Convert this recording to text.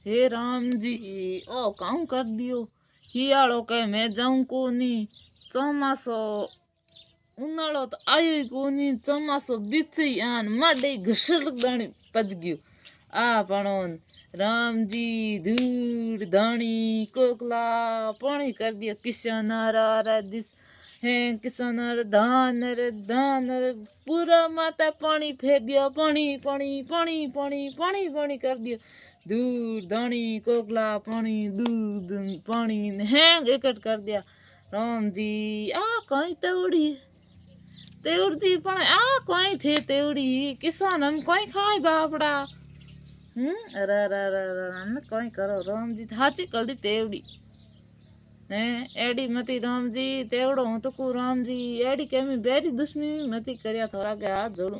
हे राम जी ओ काऊ कर दियो हियाळो के मैं जाऊं कोनी ચોમાસો ઉનાળો તો આવ્યો કોની ચોમાસો બીચી આન માડે ઘસડદાણી પજ ગયું આ પણ રામજી ધૂળ ધાણી કોકલા પાણી કરી દે કિશનારા દિસ હે કિશનાર ધાન રે પૂરા માતા પાણી ફેર દિયો પાણી પાણી પાણી પાણી પાણી પાણી कर दियो दूध धानी कोकला पानी दूध पानी हैंग एकट कर दिया राम जी आ कहीं तेवड़ी पण आ कहीं थे तेवड़ी किसान हम कहीं खाए बापड़ा अरे अरे अरे अरे कहीं करो राम जी हाची कर दी तेवड़ी हैं एडी मती राम जी तेवड़ो हूं तो को राम जी एडी केमी बेरी दुश्मनी मती करया थोड़ा के हाथ जोड़ू।